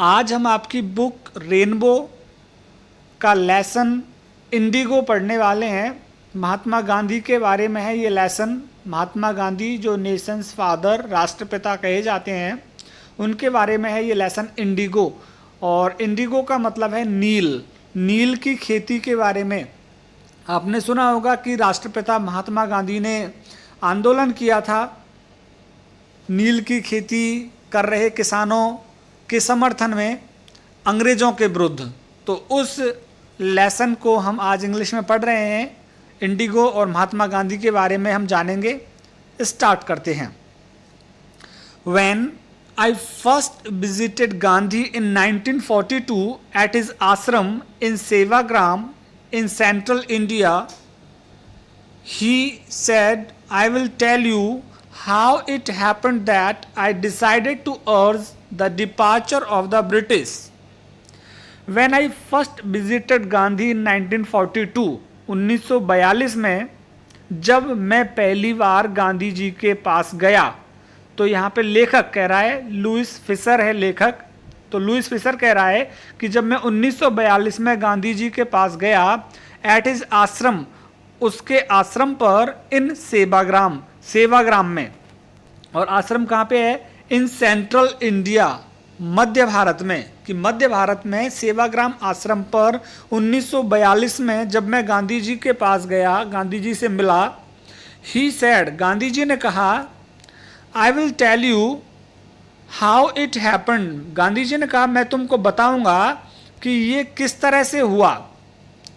आज हम आपकी बुक रेनबो का लेसन इंडिगो पढ़ने वाले हैं। महात्मा गांधी के बारे में है ये लेसन। महात्मा गांधी जो नेशंस फादर, राष्ट्रपिता कहे जाते हैं, उनके बारे में है ये लेसन इंडिगो। और इंडिगो का मतलब है नील। नील की खेती के बारे में आपने सुना होगा कि राष्ट्रपिता महात्मा गांधी ने आंदोलन किया था नील की खेती कर रहे किसानों के समर्थन में अंग्रेज़ों के विरुद्ध। तो उस लेसन को हम आज इंग्लिश में पढ़ रहे हैं। इंडिगो और महात्मा गांधी के बारे में हम जानेंगे। स्टार्ट करते हैं। When I first visited Gandhi in 1942 at his ashram in Sevagram in central India, he said, I will tell you how it happened that I decided to urge the departure of the British. When I first visited Gandhi in 1942, 1942 में जब मैं पहली बार गांधी जी के पास गया, तो यहाँ पे लेखक कह रहा है, लुइस फिशर है लेखक। तो लुइस फिशर कह रहा है कि जब मैं 1942 में गांधी जी के पास गया, एट हिज आश्रम, उसके आश्रम पर, इन सेवाग्राम, सेवाग्राम में। और आश्रम कहाँ पे है? इन सेंट्रल इंडिया, मध्य भारत में। कि मध्य भारत में सेवाग्राम आश्रम पर 1942 में जब मैं गांधी जी के पास गया, गांधी जी से मिला, ही सैड, गांधी जी ने कहा, I will tell you how it happened. Gandhi ji ने कहा मैं तुमको बताऊंगा कि ये किस तरह से हुआ,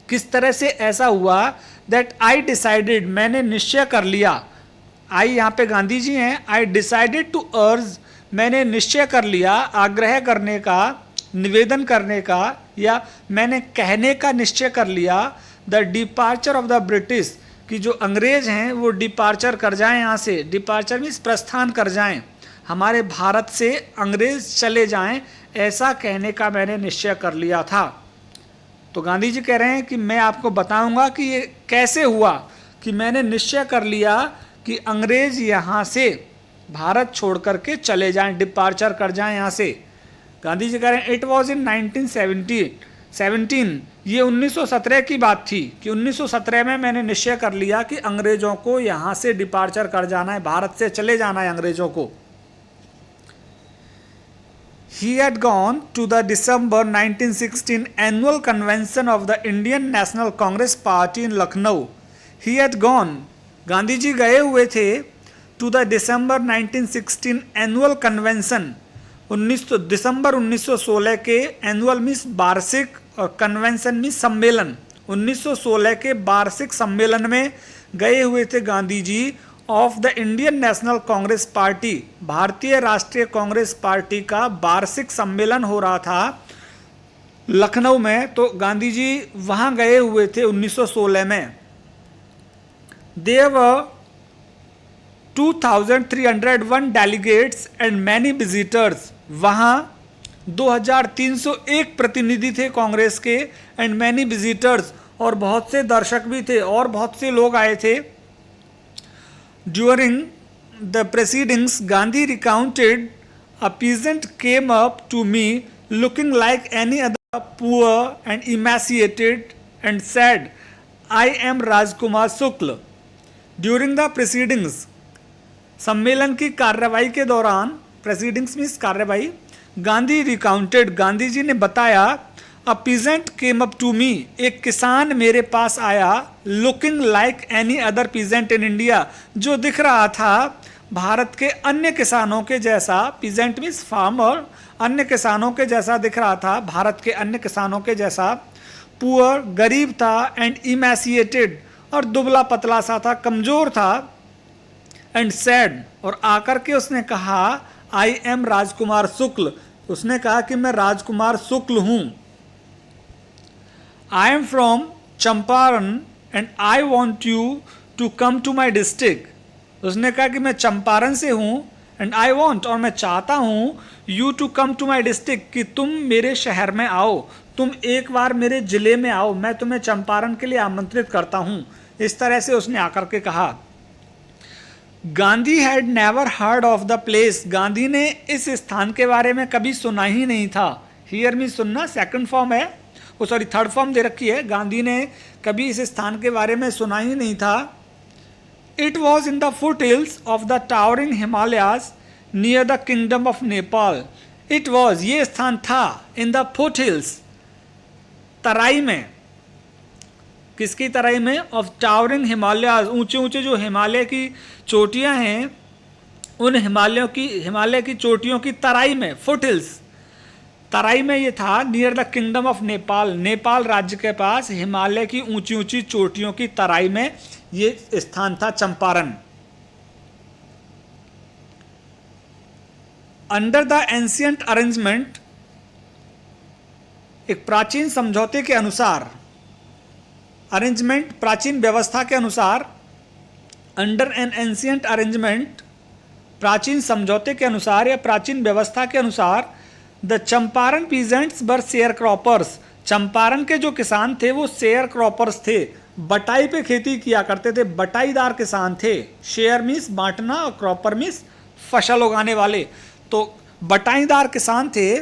किस तरह से ऐसा हुआ। दैट आई डिसाइडेड, मैंने निश्चय कर लिया। आई यहाँ पे गांधी जी हैं। आई डिसाइडेड टू अर्ज, मैंने निश्चय कर लिया, आग्रह करने का, निवेदन करने का, या मैंने कहने का निश्चय कर लिया, the departure of the British, कि जो अंग्रेज हैं वो डिपार्चर कर जाएं यहाँ से। डिपार्चर मीन्स प्रस्थान कर जाएं, हमारे भारत से अंग्रेज चले जाएं, ऐसा कहने का मैंने निश्चय कर लिया था। तो गांधी जी कह रहे हैं कि मैं आपको बताऊंगा कि ये कैसे हुआ, कि मैंने निश्चय कर लिया कि अंग्रेज यहाँ से भारत छोड़ करके चले जाएं, डिपार्चर कर जाएं यहाँ से। गांधी जी कह रहे हैं इट वॉज इन 1917, ये 1917 की बात थी कि 1917 में मैंने निश्चय कर लिया कि अंग्रेजों को यहाँ से डिपार्चर कर जाना है, भारत से चले जाना है अंग्रेजों को। He had gone to the December 1916 annual convention of the Indian National Congress Party in Lucknow. He had gone, Gandhi ji गए हुए थे, to the December 1916 annual convention, दिसंबर 1916 के एनुअल मीन्स वार्षिक और कन्वेंशन मीन्स सम्मेलन, 1916 के वार्षिक सम्मेलन में गए हुए थे Gandhi ji. Of the Indian National Congress party, Bharatiya Rashtriya Congress party का वार्षिक सम्मेलन हो रहा था लखनऊ में। तो गांधी जी वहाँ गए हुए थे 1916 में। There were 2301 delegates and many visitors, वहाँ 2301 प्रतिनिधि थे कांग्रेस के, एंड मैनी विजिटर्स, और बहुत से दर्शक भी थे, और बहुत से लोग आए थे। During the proceedings Gandhi recounted, a peasant came up to me looking like any other poor and emaciated and sad, I am Rajkumar Shukla. During the proceedings, सम्मेलन की कार्रवाई के दौरान, प्रोसीडिंग्स मीन्स कार्रवाई, गांधी रिकाउंटेड, गांधी जी ने बताया, a peasant came up to me, एक किसान मेरे पास आया, looking like any other peasant in India, जो दिख रहा था भारत के अन्य किसानों के जैसा। पीजेंट मीन्स फार्मर, अन्य किसानों के जैसा दिख रहा था, भारत के अन्य किसानों के जैसा। पुअर, गरीब था, एंड इमैसिएटेड, और दुबला पतला सा था, कमजोर था, एंड सैड, और आकर के उसने कहा, आई एम राजकुमार शुक्ल, उसने कहा कि मैं राजकुमार शुक्ल हूं। I am from Champaran and I want you to come to my district, उसने कहा कि मैं चंपारण से हूं, एंड आई वॉन्ट, और मैं चाहता हूं, you to come to my district, कि तुम मेरे शहर में आओ, तुम एक बार मेरे जिले में आओ, मैं तुम्हें चंपारण के लिए आमंत्रित करता हूं। इस तरह से उसने आकर के कहा। Gandhi had never heard of the place, Gandhi ने इस स्थान के बारे में कभी सुना ही नहीं था। हियर मीन सुनना, सेकंड फॉर्म है, वो सॉरी थर्ड फॉर्म दे रखी है, गांधी ने कभी इस स्थान के बारे में सुना ही नहीं था। It was in the foot hills of the towering Himalayas near the kingdom of Nepal. It was, ये स्थान था, इन द फुट हिल्स, तराई में, किसकी तराई में, ऑफ टावरिंग हिमालयाज, ऊंचे ऊंचे जो हिमालय की चोटियां हैं, उन हिमालय की चोटियों की तराई में, फुट हिल्स, तराई में ये था, near the kingdom of Nepal, Nepal राज्य के पास हिमालय की ऊंची ऊंची चोटियों की तराई में ये स्थान था, Champaran. Under the ancient arrangement, एक प्राचीन समझौते के अनुसार, अरेंजमेंट प्राचीन व्यवस्था के अनुसार, अंडर एन एंशियंट अरेंजमेंट, प्राचीन समझौते के अनुसार या प्राचीन व्यवस्था के अनुसार, the Champaran peasants were share croppers, Champaran के जो किसान थे वो शेयर क्रॉपर्स थे, बटाई पे खेती किया करते थे, बटाईदार किसान थे। शेयर मीन्स बांटना और क्रॉपर मीन्स फसल उगाने वाले, तो बटाईदार किसान थे।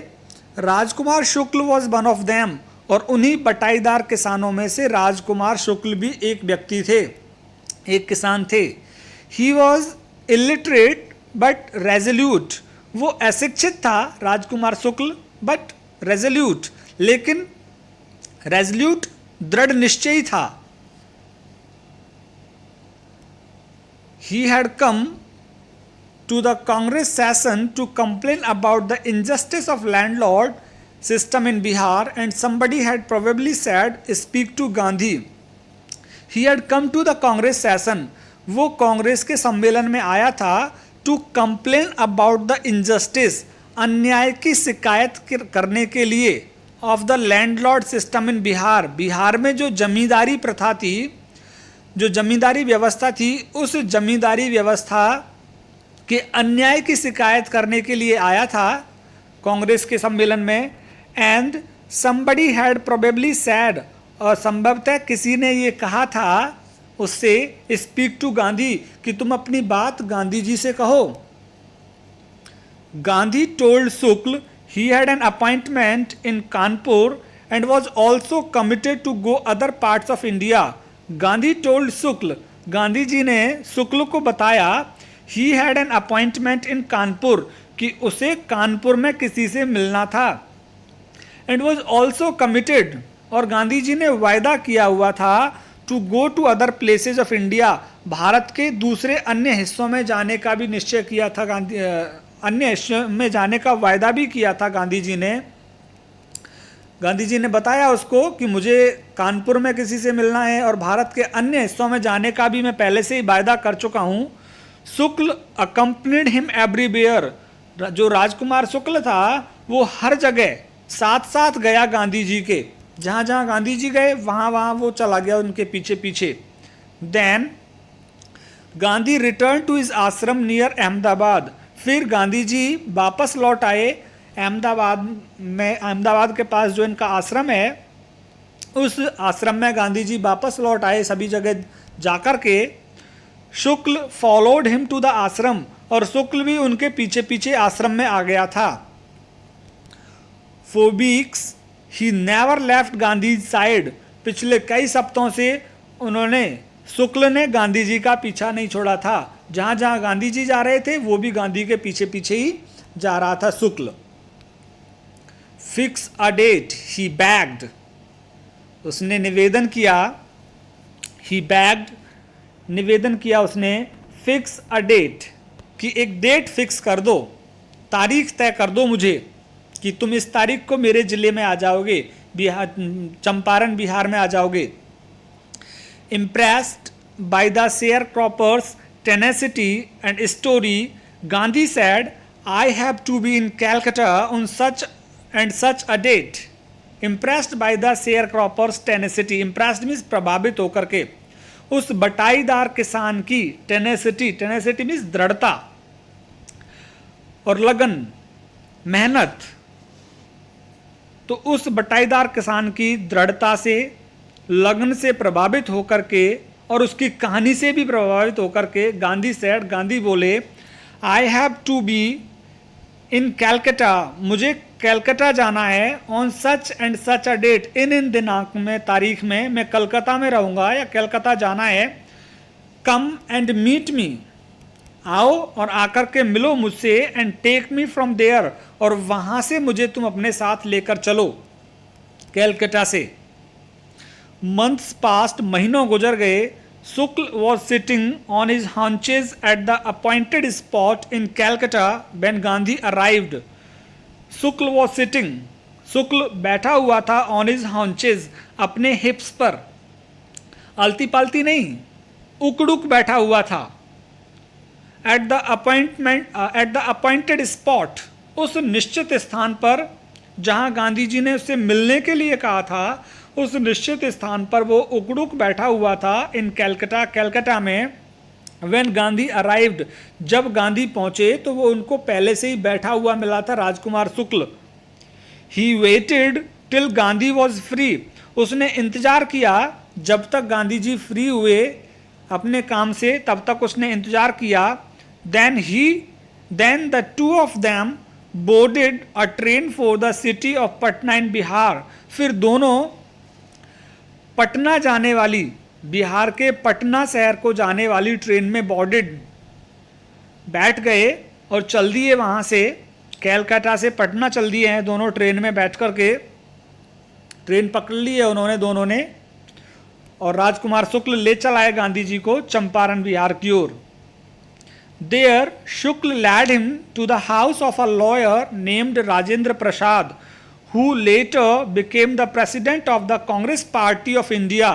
राजकुमार शुक्ल वॉज वन ऑफ देम, और उन्हीं बटाईदार किसानों में से राजकुमार शुक्ल भी एक व्यक्ति थे, एक किसान थे। He was illiterate but resolute, वो अशिक्षित था राजकुमार शुक्ल, बट रेजोल्यूट, लेकिन रेजोल्यूट दृढ़ निश्चयी था। He had come to the Congress session to complain about the injustice of landlord system in Bihar, and somebody had probably said, speak to Gandhi. He had come to the Congress session, वो कांग्रेस के सम्मेलन में आया था, to complain about the injustice, अन्याय की शिकायत करने के लिए, of the landlord system in Bihar, Bihar में जो जमींदारी प्रथा थी, जो जमींदारी व्यवस्था थी, उस जमींदारी व्यवस्था कि अन्याय की शिकायत करने के लिए आया था कांग्रेस के सम्मेलन में। And somebody had probably said, और संभवतः किसी ने ये कहा था उससे, स्पीक टू गांधी, कि तुम अपनी बात गांधी जी से कहो। Gandhi told Shukla he had an appointment in Kanpur and was also committed to go other parts of India. Gandhi told Shukla, Gandhi ji ने शुक्ल को बताया, he had an appointment in Kanpur, कि उसे कानपुर में किसी से मिलना था। एंड वॉज ऑल्सो कमिटेड, और गांधी जी ने वायदा किया हुआ था, to go to other places of India, Bharat के दूसरे अन्य हिस्सों में जाने का भी निश्चय किया था गांधी, अन्य हिस्सों में जाने का वायदा भी किया था गांधी जी ने। गांधी जी ने बताया उसको कि मुझे कानपुर में किसी से मिलना है और भारत के अन्य हिस्सों में जाने का भी मैं पहले से ही वायदा कर चुका हूँ। शुक्ल अकम्पनीड हिम एवरीवेयर, जो राजकुमार शुक्ल था वो हर जगह साथ साथ गया गांधी जी के, जहाँ जहाँ गांधी जी गए वहाँ वहाँ वो चला गया उनके पीछे पीछे। Then Gandhi return to his ashram near Ahmedabad, फिर गांधी जी वापस लौट आए अहमदाबाद में, अहमदाबाद के पास जो इनका आश्रम है, उस आश्रम में गांधी जी वापस लौट आए सभी जगह जाकर के। शुक्ल फॉलोड हिम टू द आश्रम, और शुक्ल भी उनके पीछे पीछे आश्रम में आ गया था। For weeks he never left Gandhi side, पिछले कई सप्ताहों से उन्होंने, शुक्ल ने गांधी जी का पीछा नहीं छोड़ा था, जहाँ जहाँ गांधी जी जा रहे थे वो भी गांधी के पीछे पीछे ही जा रहा था शुक्ल। Fix a date he bagged, उसने निवेदन किया, ही बैग्ड, निवेदन किया उसने, फिक्स अ डेट, कि एक डेट फिक्स कर दो, तारीख तय कर दो मुझे, कि तुम इस तारीख को मेरे ज़िले में आ जाओगे, बिहार, चंपारण बिहार में आ जाओगे। Impressed by the share croppers tenacity and story, Gandhi said, I have to be in Calcutta on such and such a date. Impressed by the share croppers tenacity, impressed means प्रभावित होकर के, उस बटाईदार किसान की टेनेसिटी, टेनेसिटी मीन्स दृढ़ता और लगन, मेहनत, तो उस बटाईदार किसान की दृढ़ता से, लगन से प्रभावित होकर के और उसकी कहानी से भी प्रभावित होकर के गांधी सेड, गांधी बोले, I have to be in Calcutta, मुझे कलकत्ता जाना है on such and such a date, इन दिनांक में, तारीख में मैं कलकत्ता में रहूंगा या कलकत्ता जाना है। कम एंड मीट मी, आओ और आकर के मिलो मुझसे, and take me from there, और वहां से मुझे तुम अपने साथ लेकर चलो कलकत्ता से। मंथ्स पास्ट, महीनों गुजर गए। Shukla was sitting on his haunches at the appointed spot in Calcutta when Gandhi arrived. Shukla was sitting, Shukla बैठा हुआ था, ऑन हिज हाउंचेज, अपने हिप्स पर, आलती पालती नहीं, उकड़ुक बैठा हुआ था। एट द अपॉइंटेड स्पॉट, उस निश्चित स्थान पर जहां गांधी जी ने उससे मिलने के लिए कहा था, उस निश्चित स्थान पर वो उकड़ुक बैठा हुआ था। इन कैलकटा, कैलकटा में। व्हेन गांधी अराइव्ड, जब गांधी पहुंचे तो वो उनको पहले से ही बैठा हुआ मिला था, Rajkumar Shukla. He waited till Gandhi was free, उसने इंतजार किया जब तक गांधी जी फ्री हुए अपने काम से, तब तक उसने इंतजार किया। then the two of them boarded a train for the city of Patna in Bihar. फिर दोनों पटना जाने वाली, बिहार के पटना शहर को जाने वाली ट्रेन में बोर्डेड, बैठ गए और चल दिए वहाँ से, कैलकाटा से पटना चल दिए हैं दोनों ट्रेन में बैठ कर के। ट्रेन पकड़ ली है उन्होंने दोनों ने, और राजकुमार शुक्ल ले चलाए गांधी जी को चंपारण बिहार की ओर। There, Shukla led him to the house of a lawyer named Rajendra Prasad, who later became the president of the Congress Party of India.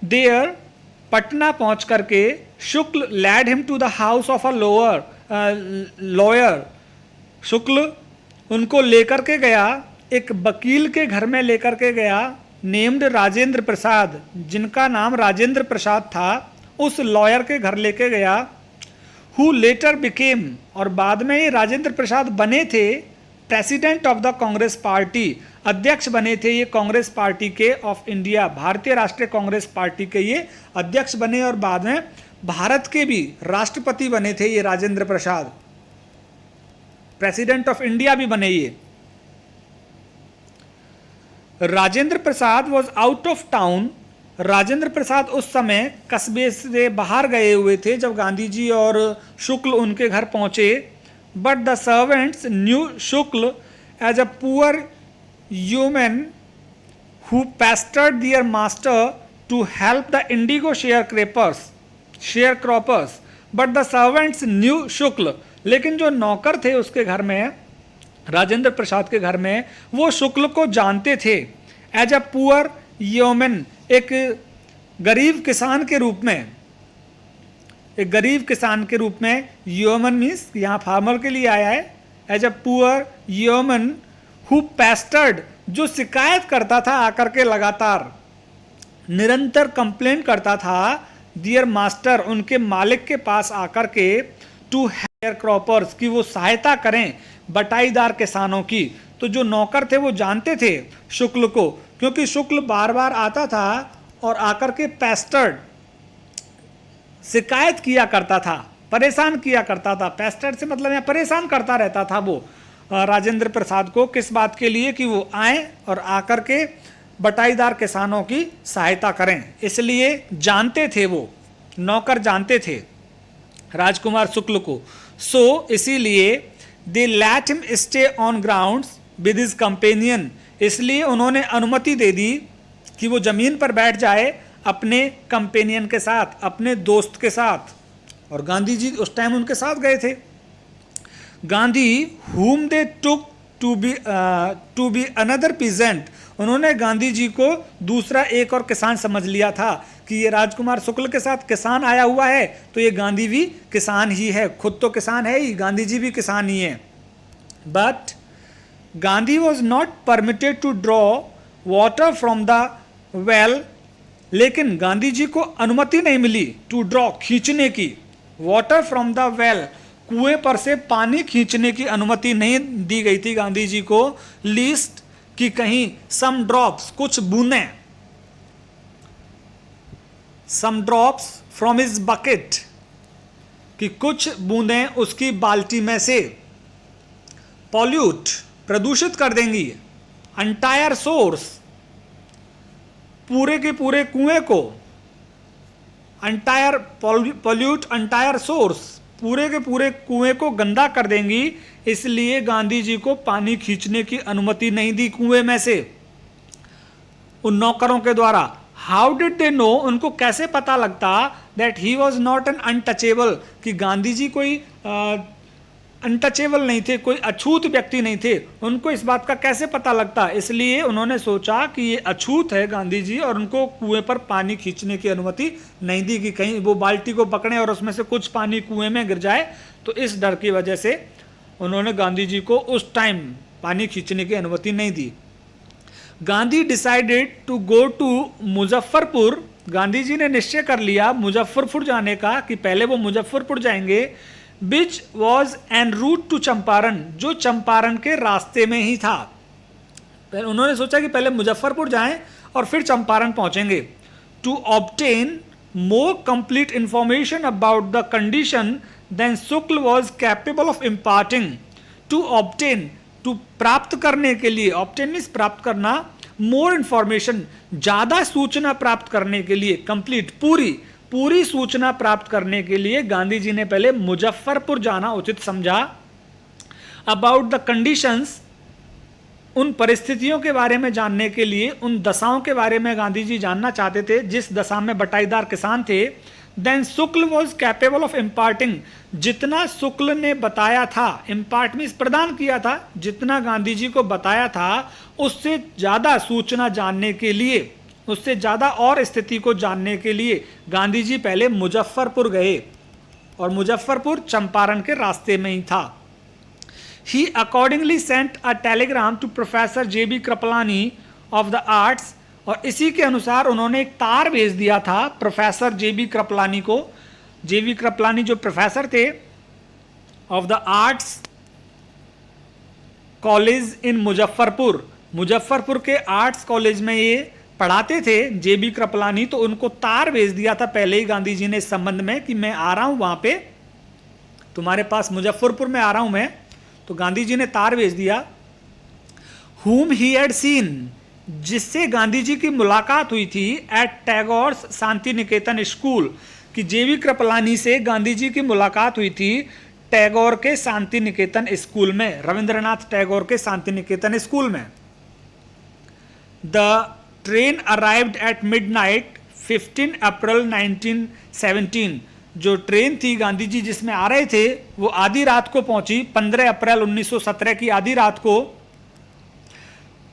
There, Patna पहुंच करके शुक्ल led him to the house of a lawyer. शुक्ल उनको लेकर के गया, एक वकील के घर में लेकर के गया, नेम्ड राजेंद्र प्रसाद, जिनका नाम राजेंद्र प्रसाद था, उस लॉयर के घर लेके गया। हु लेटर बिकेम, और बाद में ये राजेंद्र प्रसाद बने थे president of the Congress party, अध्यक्ष बने थे ये कांग्रेस पार्टी के ऑफ इंडिया, भारतीय राष्ट्रीय कांग्रेस पार्टी के ये अध्यक्ष बने, और बाद में भारत के भी राष्ट्रपति बने थे ये Rajendra Prasad, president of India भी बने ये। Rajendra Prasad was out of town, Rajendra Prasad उस समय कस्बे से बाहर गए हुए थे जब गांधी जी और शुक्ल उनके घर पहुंचे। But the servants knew Shukla as a poor human who pestered their master to help the indigo share croppers. But the servants knew Shukla, लेकिन जो नौकर थे उसके घर में, राजेंद्र प्रसाद के घर में, वो शुक्ल को जानते थे एज अ पुअर ह्यूमन, एक गरीब किसान के रूप में, एक गरीब किसान के रूप में। ह्यूमन मीन्स यहाँ फार्मर के लिए आया है। As a poor human who pestered, जो शिकायत करता था आकर के, लगातार निरंतर कंप्लेंट करता था डियर मास्टर, उनके मालिक के पास आकर के, टू हेयर क्रॉपर्स, की वो सहायता करें बटाईदार किसानों की। तो जो नौकर थे वो जानते थे शुक्ल को, क्योंकि शुक्ल बार बार आता था और आकर के पेस्टर्ड, शिकायत किया करता था, परेशान किया करता था। पेस्टर्ड से मतलब यहाँ परेशान करता रहता था वो राजेंद्र प्रसाद को, किस बात के लिए, कि वो आए और आकर के बटाईदार किसानों की सहायता करें। इसलिए जानते थे वो नौकर, जानते थे राजकुमार शुक्ल को। सो इसीलिए they let him stay on grounds with his companion, इसलिए उन्होंने अनुमति दे दी कि वो जमीन पर बैठ जाए अपने कंपेनियन के साथ, अपने दोस्त के साथ। और गांधी जी उस टाइम उनके साथ गए थे। Gandhi whom they took to be another peasant, उन्होंने गांधी जी को दूसरा एक और किसान समझ लिया था कि ये राजकुमार शुक्ल के साथ किसान आया हुआ है, तो ये गांधी भी किसान ही है, खुद तो किसान है ही, गांधी जी भी किसान ही है। But Gandhi was not permitted to draw water from the well, लेकिन गांधी जी को अनुमति नहीं मिली टू ड्रॉ, खींचने की, वाटर फ्रॉम द वेल, कुएं पर से पानी खींचने की अनुमति नहीं दी गई थी गांधी जी को। लीस्ट कि कहीं सम ड्रॉप्स, कुछ बूंदें, सम ड्रॉप्स फ्रॉम हिज बकेट, कि कुछ बूंदें उसकी बाल्टी में से, पॉल्यूट प्रदूषित कर देंगी, एंटायर सोर्स पूरे के पूरे कुएं को, एंटायर पॉल्यूट एंटायर सोर्स पूरे के पूरे कुएं को गंदा कर देंगी, इसलिए गांधी जी को पानी खींचने की अनुमति नहीं दी कुएं में से उन नौकरों के द्वारा। हाउ डिड दे नो, उनको कैसे पता लगता that he was not an untouchable, कि गांधी जी कोई अनटचेबल नहीं थे, कोई अछूत व्यक्ति नहीं थे, उनको इस बात का कैसे पता लगता। इसलिए उन्होंने सोचा कि ये अछूत है गांधी जी, और उनको कुएं पर पानी खींचने की अनुमति नहीं दी कि कहीं वो बाल्टी को पकड़े और उसमें से कुछ पानी कुएं में गिर जाए। तो इस डर की वजह से उन्होंने गांधी जी को उस टाइम पानी खींचने की अनुमति नहीं दी। Gandhi decided to go to Muzaffarpur, Gandhi ji ने निश्चय कर लिया मुजफ्फरपुर जाने का, कि पहले वो मुजफ्फरपुर जाएंगे, which was en route to Champaran, जो चंपारण के रास्ते में ही था। उन्होंने सोचा कि पहले मुजफ्फरपुर जाएं और फिर चंपारण पहुंचेंगे। To obtain more complete information about the condition then Shukla was capable of imparting. To obtain, to प्राप्त करने के लिए, ऑब्टेन मीन्स प्राप्त करना, मोर इंफॉर्मेशन ज्यादा सूचना प्राप्त करने के लिए, कंप्लीट पूरी सूचना प्राप्त करने के लिए गांधी जी ने पहले मुजफ्फरपुर जाना उचित समझा। अबाउट द कंडीशंस, उन परिस्थितियों के बारे में जानने के लिए, उन दशाओं के बारे में गांधी जी जानना चाहते थे जिस दशा में बटाईदार किसान थे। Then Shukla was capable of imparting, जितना शुक्ल ने बताया था, इम्पार्ट मीन्स प्रदान किया था, जितना गांधी जी को बताया था उससे ज्यादा सूचना जानने के लिए, उससे ज्यादा और स्थिति को जानने के लिए गांधी जी पहले मुजफ्फरपुर गए, और मुजफ्फरपुर चंपारण के रास्ते में ही था। He accordingly sent a telegram to professor J B. Kripalani of the arts, और इसी के अनुसार उन्होंने एक तार भेज दिया था प्रोफेसर जे.बी. कृपलानी को। जे.बी. कृपलानी जो प्रोफेसर थे of the arts college in Muzaffarpur, Muzaffarpur के आर्ट्स कॉलेज में ये पढ़ाते थे जे.बी. कृपलानी, तो उनको तार भेज दिया था पहले ही गांधी जी ने इस संबंध में कि मैं आ रहा हूं वहां पे, तुम्हारे पास मुजफ्फरपुर में आ रहा हूं मैं। तो गांधी जी ने तार भेज दिया। whom he had seen, जिससे गांधी जी की मुलाकात हुई थी एट टैगोर शांति निकेतन स्कूल, कि जे.बी. कृपलानी से गांधी जी की मुलाकात हुई थी टैगोर के शांति निकेतन स्कूल में, रविंद्रनाथ टैगोर के शांति निकेतन स्कूल में। The train arrived at midnight 15 अप्रैल 1917, जो ट्रेन थी गांधी जी जिसमें आ रहे थे वो आधी रात को पहुंची, 15 अप्रैल 1917 की आधी रात को।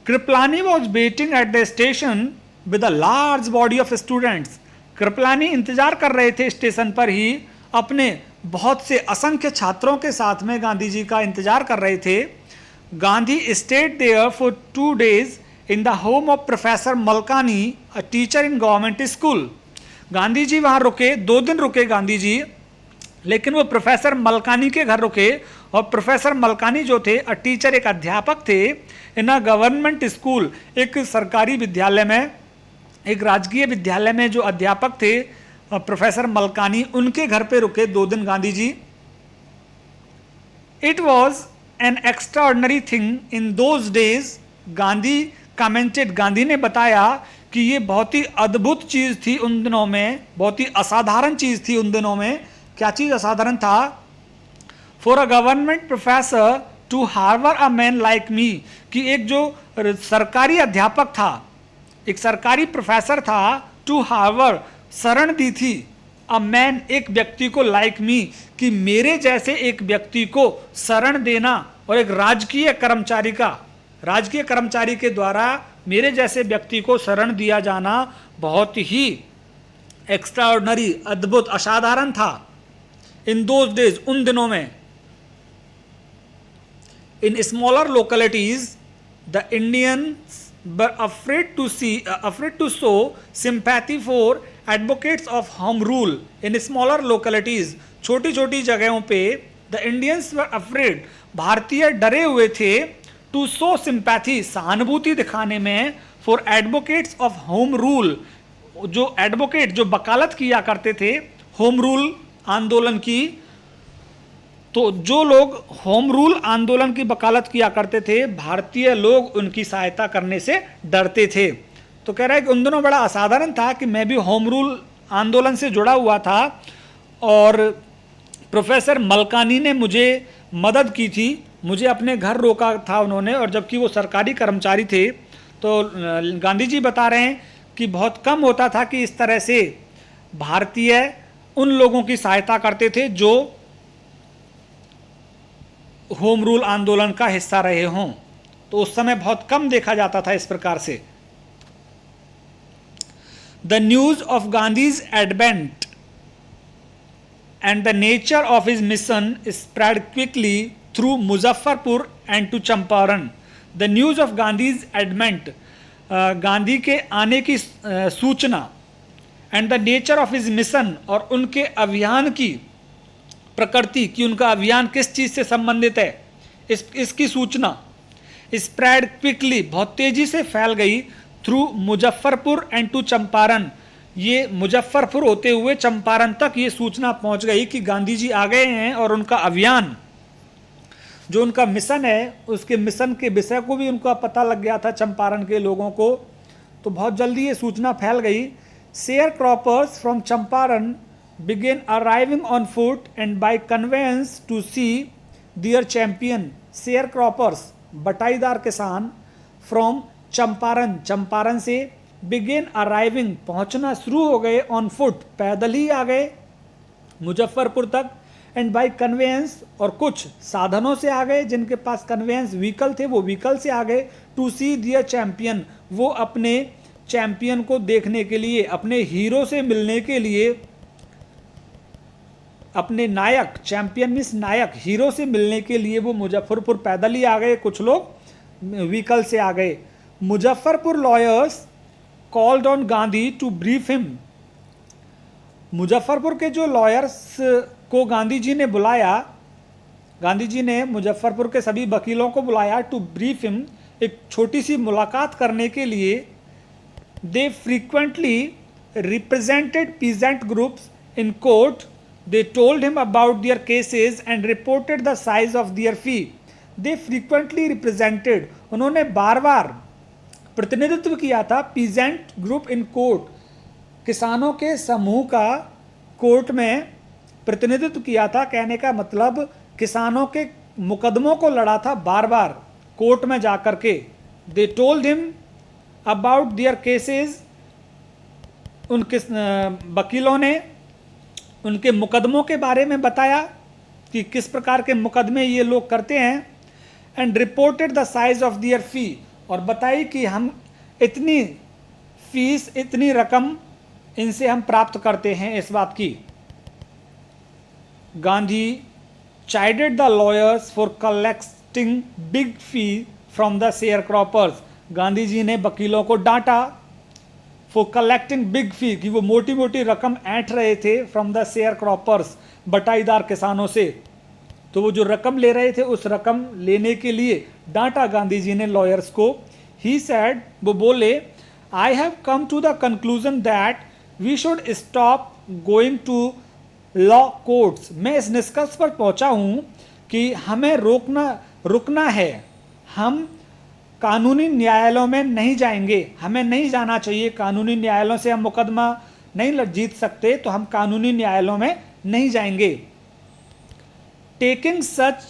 Kripalani was waiting at the station with a large body of students, Kripalani इंतजार कर रहे थे स्टेशन पर ही अपने बहुत से असंख्य छात्रों के साथ में गांधी जी का इंतजार कर रहे थे। Gandhi stayed there for 2 days in the home of professor Malkani, a teacher in government school, Gandhi ji वहां रुके, 2 दिन रुके गांधी जी, लेकिन वो प्रोफेसर मलकानी के घर रुके, और प्रोफेसर मलकानी जो थे अ टीचर, एक अध्यापक थे इन अ गवर्नमेंट स्कूल, एक सरकारी विद्यालय में, एक राजकीय विद्यालय में जो अध्यापक थे प्रोफेसर मलकानी, उनके घर पे रुके 2 दिन Gandhi ji. It was an extraordinary thing in those days, Gandhi commented, Gandhi ने बताया कि ये बहुत ही अद्भुत चीज थी उन दिनों में, बहुत ही असाधारण चीज थी उन दिनों में। क्या चीज असाधारण था? For a government professor to harbour a man like me, कि एक जो सरकारी अध्यापक था, एक सरकारी प्रोफेसर था, टू हार्बर शरण दी थी, अ मैन एक व्यक्ति को, लाइक मी कि मेरे जैसे एक व्यक्ति को शरण देना, और एक राजकीय कर्मचारी का, राजकीय कर्मचारी के द्वारा मेरे जैसे व्यक्ति को शरण दिया जाना बहुत ही एक्स्ट्राऑर्डिनरी, अद्भुत, असाधारण था इन दोज डेज, उन दिनों में। In smaller localities the Indians were afraid to show sympathy for advocates of home rule. in smaller localities, छोटी छोटी जगहों पे द इंडियंस वर अफ्रेड, भारतीय डरे हुए थे, टू शो सिंपैथी, सहानुभूति दिखाने में, for advocates of home rule, जो एडवोकेट, जो वकालत किया करते थे होम रूल आंदोलन की, तो जो लोग होम रूल आंदोलन की वकालत किया करते थे, भारतीय लोग उनकी सहायता करने से डरते थे। तो कह रहा है कि उन दिनों बड़ा असाधारण था कि मैं भी होम रूल आंदोलन से जुड़ा हुआ था और प्रोफेसर मलकानी ने मुझे मदद की थी, मुझे अपने घर रोका था उन्होंने, और जबकि वो सरकारी कर्मचारी थे। तो गांधी जी बता रहे हैं कि बहुत कम होता था कि इस तरह से भारतीय उन लोगों की सहायता करते थे जो होम रूल आंदोलन का हिस्सा रहे हों। तो उस समय बहुत कम देखा जाता था इस प्रकार से। The news of Gandhi's advent and the nature of his mission spread quickly through Muzaffarpur and to Champaran. The news of Gandhi's advent, Gandhi के आने की सूचना, and the nature of his mission, और उनके अभियान की प्रकृति कि उनका अभियान किस चीज़ से संबंधित है, इसकी सूचना स्प्रेड क्विकली, बहुत तेज़ी से फैल गई, through Muzaffarpur and to Champaran, ये मुजफ्फरपुर होते हुए चंपारण तक ये सूचना पहुंच गई कि गांधी जी आ गए हैं और उनका अभियान जो उनका मिशन है, उसके मिशन के विषय को भी उनका पता लग गया था चंपारण के लोगों को। तो बहुत जल्दी ये सूचना फैल गई। Sharecroppers from Champaran began arriving on foot and by conveyance to see their champion. Sharecroppers, बटाईदार किसान, फ्रॉम चंपारण, चंपारण से, बिगेन अराइविंग, पहुंचना शुरू हो गए, ऑन फुट, पैदल ही आ गए मुजफ्फरपुर तक, एंड बाय कन्वेंस, और कुछ साधनों से आ गए, जिनके पास कन्वेंस व्हीकल थे वो व्हीकल से आ गए, टू सी दियर चैंपियन, वो अपने चैंपियन को देखने के लिए, अपने हीरो से मिलने के लिए, अपने नायक, चैंपियन मीन्स नायक, हीरो से मिलने के लिए वो मुजफ्फरपुर पैदल ही आ गए, कुछ लोग व्हीकल से आ गए। Muzaffarpur lawyers called on Gandhi to brief him. Muzaffarpur के जो लॉयर्स को गांधी जी ने बुलाया, गांधी जी ने मुजफ्फरपुर के सभी वकीलों को बुलाया, टू ब्रीफ हिम, एक छोटी सी मुलाकात करने के लिए। They frequently represented peasant groups in court, they told him about their cases and reported the size of their fee. They frequently represented, उन्होंने बार बार प्रतिनिधित्व किया था, पीजेंट ग्रुप इन कोर्ट, किसानों के समूह का कोर्ट में प्रतिनिधित्व किया था। कहने का मतलब किसानों के मुकदमों को लड़ा था बार बार कोर्ट में जाकर के। They told him about their cases, उन वकीलों ने उनके मुकदमों के बारे में बताया कि किस प्रकार के मुकदमे ये लोग करते हैं। And reported the size of their fee, और बताई कि हम इतनी फीस, इतनी रकम इनसे हम प्राप्त करते हैं, इस बात की। Gandhi chided the lawyers for collecting big fee from the share croppers. Gandhi ji ने वकीलों को डांटा फॉर कलेक्टिंग बिग फी, कि वो मोटी मोटी रकम ऐंठ रहे थे फ्रॉम द शेयर क्रॉपर्स, बटाईदार किसानों से। तो वो जो रकम ले रहे थे उस रकम लेने के लिए डांटा गांधी जी ने लॉयर्स को। ही सैड, वो बोले, I have come to the conclusion that we should stop going to law courts. मैं इस निष्कर्ष पर पहुंचा हूं कि हमें रुकना है, हम कानूनी न्यायालयों में नहीं जाएंगे, हमें नहीं जाना चाहिए कानूनी न्यायालयों से, हम मुकदमा नहीं जीत सकते तो हम कानूनी न्यायालयों में नहीं जाएंगे। Taking such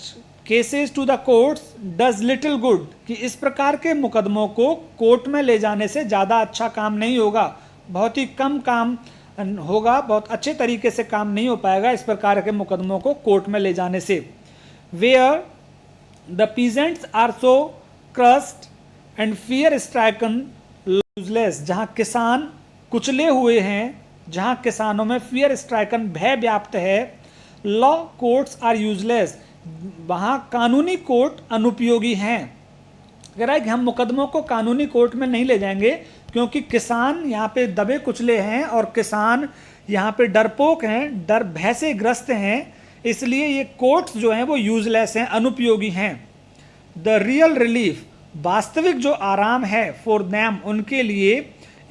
cases to the courts does little good, कि इस प्रकार के मुकदमों को कोर्ट में ले जाने से ज़्यादा अच्छा काम नहीं होगा, बहुत ही कम काम होगा, बहुत अच्छे तरीके से काम नहीं हो पाएगा इस प्रकार के मुकदमों को कोर्ट में ले जाने से। Where the peasants are so crushed and fear stricken useless, जहाँ किसान कुचले हुए हैं, जहाँ किसानों में फियर स्ट्राइकन, भय व्याप्त है। लॉ कोर्ट्स आर यूजलेस, वहाँ कानूनी कोर्ट अनुपयोगी हैं। कह रहा है कि हम मुकदमों को कानूनी कोर्ट में नहीं ले जाएंगे क्योंकि किसान यहाँ पे दबे कुचले हैं और किसान यहाँ पे डरपोक हैं, डर भय से ग्रस्त हैं, इसलिए ये कोर्ट्स जो हैं वो यूजलेस हैं, अनुपयोगी हैं। द रियल रिलीफ, वास्तविक जो आराम है, फॉर देम, उनके लिए,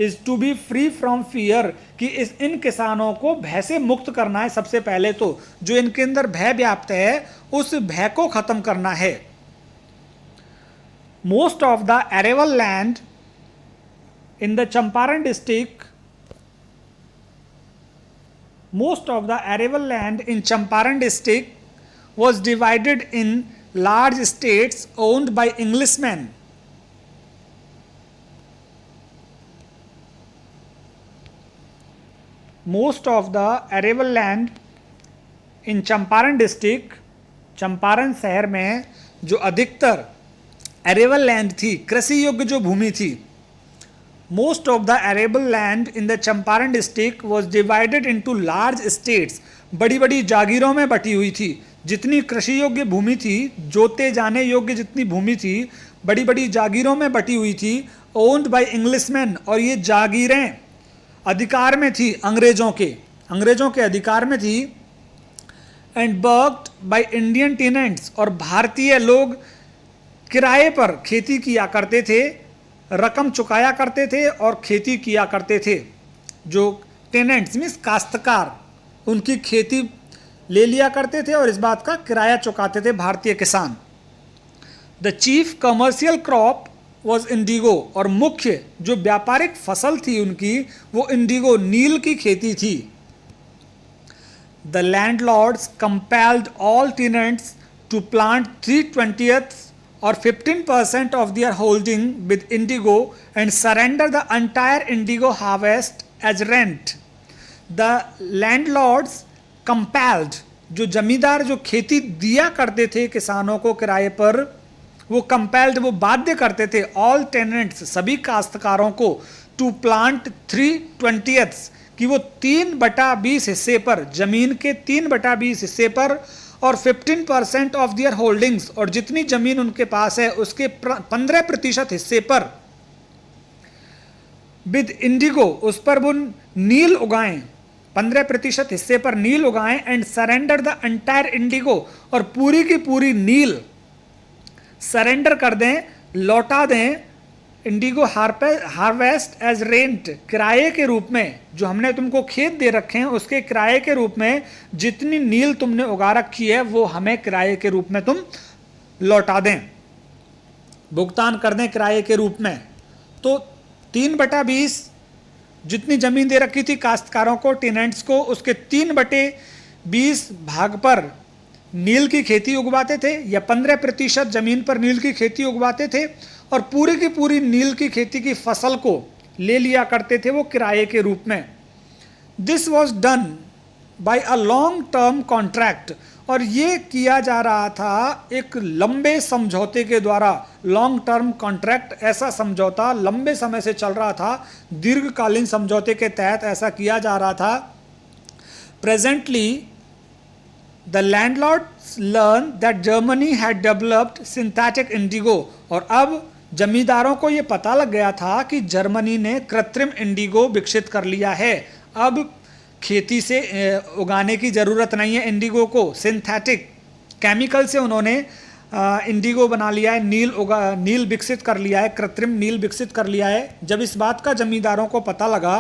is to be free from fear, कि इन किसानों को भय से मुक्त करना है। सबसे पहले तो जो इनके अंदर भय व्याप्त है उस भय को खत्म करना है। Most of the arable land in the Champaran district, most of the arable land in Champaran district was divided in large states owned by Englishmen. Most of the arable land in Champaran district, Champaran शहर में जो अधिकतर arable land थी, कृषि योग्य जो भूमि थी, Most of the arable land in the Champaran district was divided into large states. बड़ी बड़ी जागीरों में बटी हुई थी। जितनी कृषि योग्य भूमि थी, जोते जाने योग्य जितनी भूमि थी, बड़ी बड़ी जागीरों में बटी हुई थी। Owned by Englishmen, और ये जागीरें अधिकार में थी अंग्रेजों के अधिकार में थी। And worked by Indian tenants, और भारतीय लोग किराए पर खेती किया करते थे, रकम चुकाया करते थे और खेती किया करते थे। जो टेनेंट्स मीन्स काश्तकार, उनकी खेती ले लिया करते थे और इस बात का किराया चुकाते थे भारतीय किसान। The chief commercial crop was Indigo, और मुख्य जो व्यापारिक फसल थी उनकी वो इंडिगो, नील की खेती थी। The landlords compelled all tenants to plant 3/20 or 15% of their holding with indigo and surrender the entire indigo harvest as rent. The landlords compelled, जो जमींदार जो खेती दिया करते थे किसानों को किराए पर, वो compelled, वो बाध्य करते थे all tenants, सभी काश्तकारों को to plant 3/20, कि वो 3/20 हिस्से पर, जमीन के 3/20 हिस्से पर और 15% ऑफ दियर होल्डिंग्स, और जितनी जमीन उनके पास है उसके 15% हिस्से पर विद इंडिगो, उस पर वो नील उगाएं, 15% हिस्से पर नील उगाएं। And surrender the entire Indigo, और पूरी की पूरी नील सरेंडर कर दें, लौटा दें इंडिगो हार्वेस्ट एज रेंट, किराए के रूप में। जो हमने तुमको खेत दे रखे हैं उसके किराए के रूप में जितनी नील तुमने उगा रखी है वो हमें किराए के रूप में तुम लौटा दें, भुगतान कर दें किराए के रूप में। तो 3/20 जितनी जमीन दे रखी थी काश्तकारों को, टेनेंट्स को, उसके 3/20 भाग पर नील की खेती उगवाते थे, या 15% जमीन पर नील की खेती उगवाते थे, और पूरी की पूरी नील की खेती की फसल को ले लिया करते थे वो किराए के रूप में। This was done by a long term contract, और ये किया जा रहा था एक लंबे समझौते के द्वारा। लॉन्ग टर्म कॉन्ट्रैक्ट, ऐसा समझौता लंबे समय से चल रहा था, दीर्घकालीन समझौते के तहत ऐसा किया जा रहा था। Presently the landlords learn that Germany had developed synthetic Indigo, और अब जमींदारों को ये पता लग गया था कि जर्मनी ने कृत्रिम इंडिगो विकसित कर लिया है। अब खेती से उगाने की ज़रूरत नहीं है इंडिगो को, सिंथेटिक केमिकल से उन्होंने इंडिगो बना लिया है, नील विकसित कर लिया है, कृत्रिम नील विकसित कर लिया है। जब इस बात का जमींदारों को पता लगा,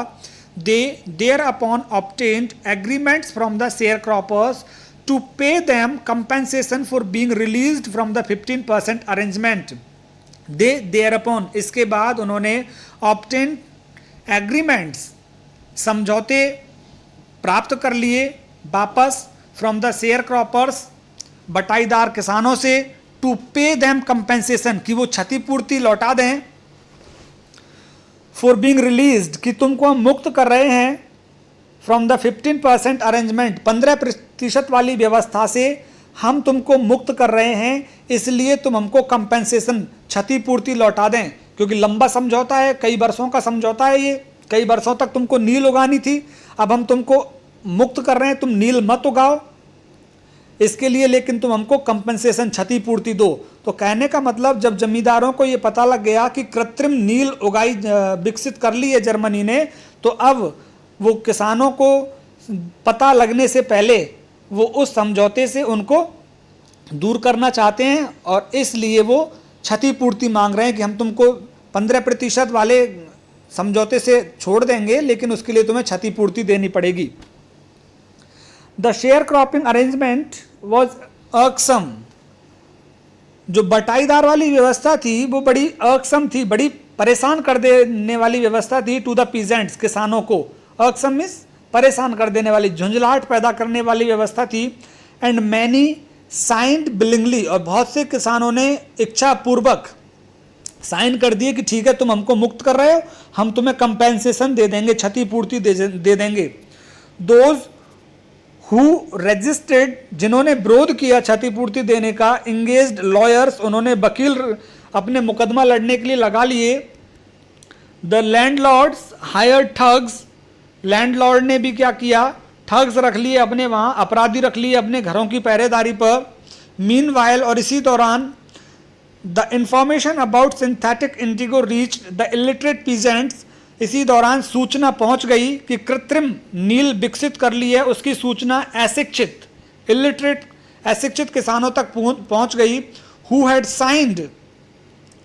they thereupon obtained agreements from the share croppers to pay them compensation for being released from the 15% arrangement. They thereupon, इसके बाद उन्होंने ऑब्टेन एग्रीमेंट्स, समझौते प्राप्त कर लिए वापस फ्रॉम द शेयर क्रॉपर्स, बटाईदार किसानों से, टू पे देम कंपेंसेशन, कि वो क्षतिपूर्ति लौटा दें, फॉर बीइंग रिलीज्ड, कि तुमको हम मुक्त कर रहे हैं, फ्रॉम द 15% अरेंजमेंट, 15% वाली व्यवस्था से हम तुमको मुक्त कर रहे हैं, इसलिए तुम हमको कंपेंसेशन, क्षतिपूर्ति लौटा दें। क्योंकि लंबा समझौता है, कई वर्षों का समझौता है ये, कई वर्षों तक तुमको नील उगानी थी, अब हम तुमको मुक्त कर रहे हैं, तुम नील मत उगाओ इसके लिए, लेकिन तुम हमको कंपेंसेशन, क्षतिपूर्ति दो। तो कहने का मतलब, जब जमींदारों को ये पता लग गया कि कृत्रिम नील उगाई विकसित कर ली है जर्मनी ने, तो अब वो किसानों को पता लगने से पहले वो उस समझौते से उनको दूर करना चाहते हैं, और इसलिए वो क्षतिपूर्ति मांग रहे हैं कि हम तुमको 15% वाले समझौते से छोड़ देंगे, लेकिन उसके लिए तुम्हें क्षतिपूर्ति देनी पड़ेगी। The share cropping arrangement was irksome, जो बटाईदार वाली व्यवस्था थी वो बड़ी अर्कसम थी, बड़ी परेशान कर देने वाली व्यवस्था थी टू द पीजेंट्स, किसानों को। अर्कसम मीन्स परेशान कर देने वाली, झुंझलाहट पैदा करने वाली व्यवस्था थी। एंड मैनी साइंड बिलिंगली, और बहुत से किसानों ने इच्छा पूर्वक साइन कर दिए कि ठीक है तुम हमको मुक्त कर रहे हो, हम तुम्हें कंपेंसेशन दे देंगे, क्षतिपूर्ति दे देंगे। दोज हु रजिस्टर्ड, जिन्होंने विरोध किया क्षतिपूर्ति देने का, इंगेज्ड लॉयर्स, उन्होंने वकील अपने मुकदमा लड़ने के लिए लगा लिए। The landlords hired thugs, landlord ने भी क्या किया, ठग्स रख लिए अपने वहाँ, अपराधी रख लिए अपने घरों की पहरेदारी पर। मीनवाइल, और इसी दौरान the information about synthetic Indigo reach the illiterate peasants, इसी दौरान सूचना पहुंच गई कि कृत्रिम नील विकसित कर ली है, उसकी सूचना अशिक्षित, इलिटरेट अशिक्षित किसानों तक पहुंच गई। Who had signed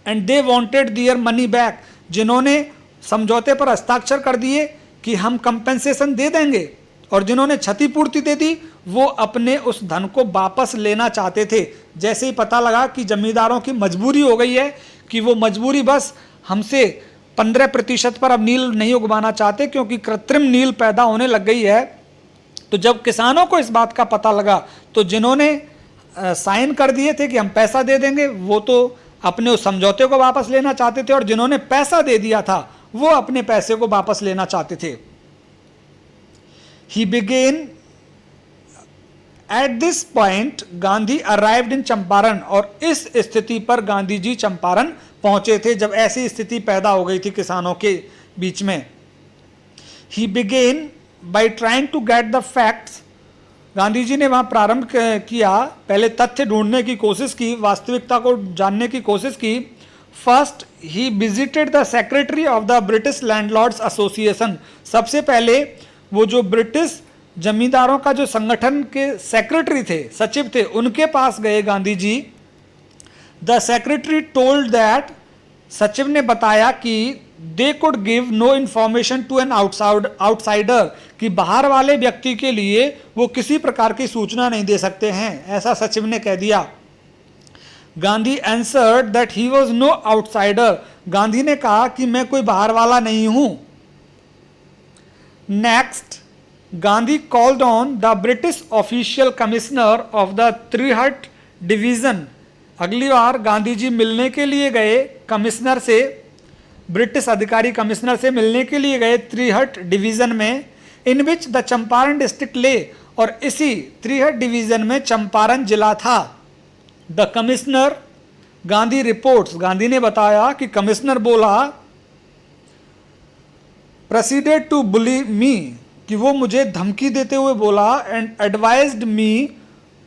and they wanted their money back, जिन्होंने समझौते पर हस्ताक्षर कर दिए कि हम कंपेंसेशन दे देंगे, और जिन्होंने क्षतिपूर्ति दे दी वो अपने उस धन को वापस लेना चाहते थे। जैसे ही पता लगा कि जमींदारों की मजबूरी हो गई है, कि वो मजबूरी बस हमसे 15% पर अब नील नहीं उगवाना चाहते क्योंकि कृत्रिम नील पैदा होने लग गई है, तो जब किसानों को इस बात का पता लगा तो जिन्होंने साइन कर दिए थे कि हम पैसा दे देंगे वो तो अपने उस समझौते को वापस लेना चाहते थे, और जिन्होंने पैसा दे दिया था वो अपने पैसे को वापस लेना चाहते थे। He began at this point, Gandhi arrived in Champaran, और इस स्थिति पर गांधी जी चंपारण पहुंचे थे जब ऐसी स्थिति पैदा हो गई थी किसानों के बीच में। He began by trying to get the facts, Gandhi ji ने वहां प्रारंभ किया, पहले तथ्य ढूंढने की कोशिश की, वास्तविकता को जानने की कोशिश की। First he visited the secretary of the British landlords association, सबसे पहले वो जो ब्रिटिश जमींदारों का जो संगठन के सेक्रेटरी थे, सचिव थे, उनके पास गए Gandhi ji. The secretary told that, सचिव ने बताया कि they could give no information to an outsider, कि बाहर वाले व्यक्ति के लिए वो किसी प्रकार की सूचना नहीं दे सकते हैं, ऐसा सचिव ने कह दिया। Gandhi answered that he was no outsider, Gandhi ने कहा कि मैं कोई बाहर वाला नहीं हूं। Next, Gandhi called on the British official commissioner of the Tirhut division, अगली बार गांधी जी मिलने के लिए गए कमिश्नर से, ब्रिटिश अधिकारी कमिश्नर से मिलने के लिए गए त्रिहट डिवीजन में, इन विच द चंपारण डिस्ट्रिक्ट ले, और इसी त्रिहट डिवीजन में चंपारण जिला था। The commissioner, Gandhi reports, Gandhi ने बताया कि कमिश्नर बोला, प्रोसीडेड टू बुली मी, कि वो मुझे धमकी देते हुए बोला, and advised me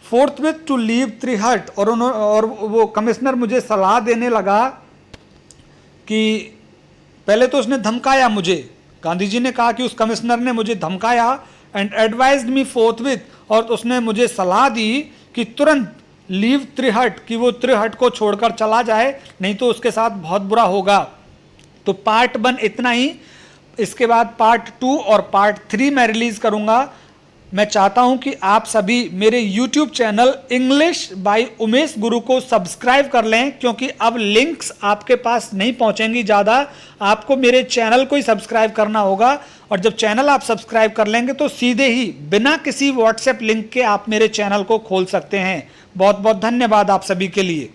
forthwith to leave Tirhut, और वो कमिश्नर मुझे सलाह देने लगा कि पहले तो उसने धमकाया मुझे, गांधी जी ने कहा कि उस कमिश्नर ने मुझे धमकाया, एंड एडवाइज्ड मी फोर्थविथ, और उसने मुझे सलाह दी कि तुरंत लीव त्रिहट, कि वो त्रिहट को छोड़कर चला जाए, नहीं तो उसके साथ बहुत बुरा होगा। तो पार्ट 1 इतना ही, इसके बाद पार्ट 2 और पार्ट 3 मैं रिलीज करूंगा। मैं चाहता हूं कि आप सभी मेरे YouTube channel English by Umesh गुरु को सब्सक्राइब कर लें, क्योंकि अब लिंक्स आपके पास नहीं पहुंचेंगी ज़्यादा, आपको मेरे चैनल को ही सब्सक्राइब करना होगा, और जब चैनल आप सब्सक्राइब कर लेंगे तो सीधे ही बिना किसी व्हाट्सएप लिंक के आप मेरे चैनल को खोल सकते हैं। बहुत बहुत धन्यवाद आप सभी के लिए।